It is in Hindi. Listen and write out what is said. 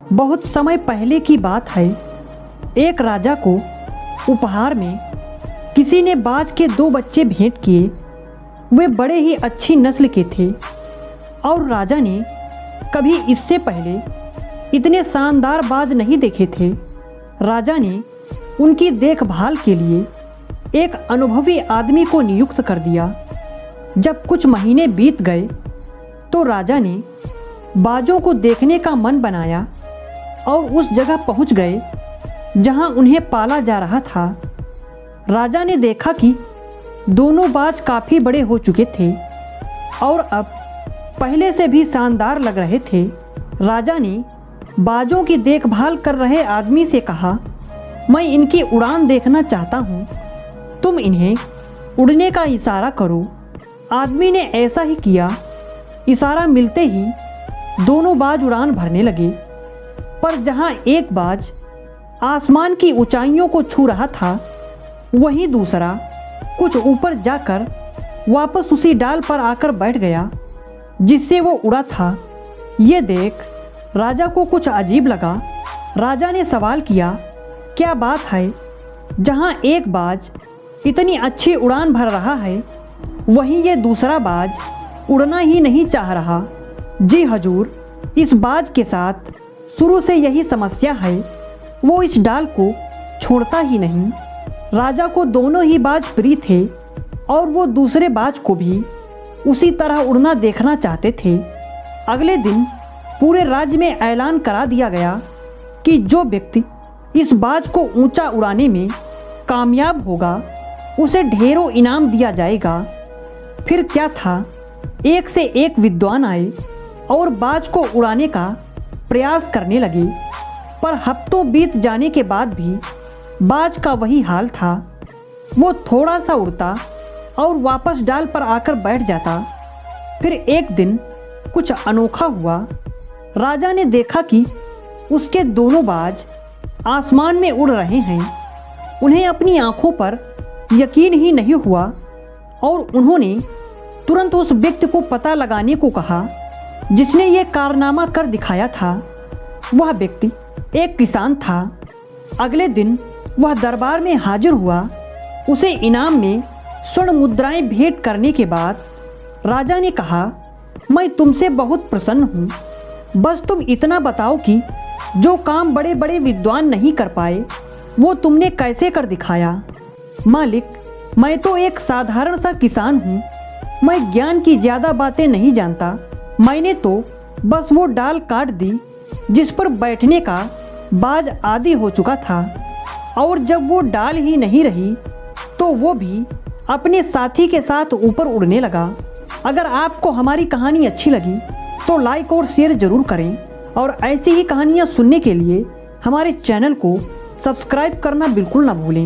बहुत समय पहले की बात है। एक राजा को उपहार में किसी ने बाज के 2 बच्चे भेंट किए। वे बड़े ही अच्छी नस्ल के थे और राजा ने कभी इससे पहले इतने शानदार बाज नहीं देखे थे। राजा ने उनकी देखभाल के लिए एक अनुभवी आदमी को नियुक्त कर दिया। जब कुछ महीने बीत गए तो राजा ने बाजों को देखने का मन बनाया और उस जगह पहुंच गए जहां उन्हें पाला जा रहा था। राजा ने देखा कि दोनों बाज काफ़ी बड़े हो चुके थे और अब पहले से भी शानदार लग रहे थे। राजा ने बाजों की देखभाल कर रहे आदमी से कहा, मैं इनकी उड़ान देखना चाहता हूँ, तुम इन्हें उड़ने का इशारा करो। आदमी ने ऐसा ही किया। इशारा मिलते ही दोनों बाज उड़ान भरने लगे, पर जहाँ एक बाज आसमान की ऊंचाइयों को छू रहा था, वहीं दूसरा कुछ ऊपर जाकर वापस उसी डाल पर आकर बैठ गया जिससे वो उड़ा था। ये देख राजा को कुछ अजीब लगा। राजा ने सवाल किया, क्या बात है? जहाँ एक बाज इतनी अच्छी उड़ान भर रहा है, वहीं ये दूसरा बाज उड़ना ही नहीं चाह रहा। जी हजूर, इस बाज के साथ शुरू से यही समस्या है, वो इस डाल को छोड़ता ही नहीं। राजा को दोनों ही बाज प्रिय थे और वो दूसरे बाज को भी उसी तरह उड़ना देखना चाहते थे। अगले दिन पूरे राज्य में ऐलान करा दिया गया कि जो व्यक्ति इस बाज को ऊंचा उड़ाने में कामयाब होगा उसे ढेरों इनाम दिया जाएगा। फिर क्या था, एक से एक विद्वान आए और बाज को उड़ाने का प्रयास करने लगे, पर हफ्तों बीत जाने के बाद भी बाज का वही हाल था। वो थोड़ा सा उड़ता और वापस डाल पर आकर बैठ जाता। फिर एक दिन कुछ अनोखा हुआ। राजा ने देखा कि उसके दोनों बाज आसमान में उड़ रहे हैं। उन्हें अपनी आंखों पर यकीन ही नहीं हुआ और उन्होंने तुरंत उस व्यक्ति को पता लगाने को कहा जिसने ये कारनामा कर दिखाया था। वह व्यक्ति एक किसान था। अगले दिन वह दरबार में हाजिर हुआ। उसे इनाम में स्वर्ण मुद्राएं भेंट करने के बाद राजा ने कहा, मैं तुमसे बहुत प्रसन्न हूँ, बस तुम इतना बताओ कि जो काम बड़े बड़े विद्वान नहीं कर पाए वो तुमने कैसे कर दिखाया। मालिक, मैं तो एक साधारण सा किसान हूँ, मैं ज्ञान की ज़्यादा बातें नहीं जानता। मैंने तो बस वो डाल काट दी जिस पर बैठने का बाज आदी हो चुका था, और जब वो डाल ही नहीं रही तो वो भी अपने साथी के साथ ऊपर उड़ने लगा। अगर आपको हमारी कहानी अच्छी लगी तो लाइक और शेयर ज़रूर करें और ऐसी ही कहानियाँ सुनने के लिए हमारे चैनल को सब्सक्राइब करना बिल्कुल ना भूलें।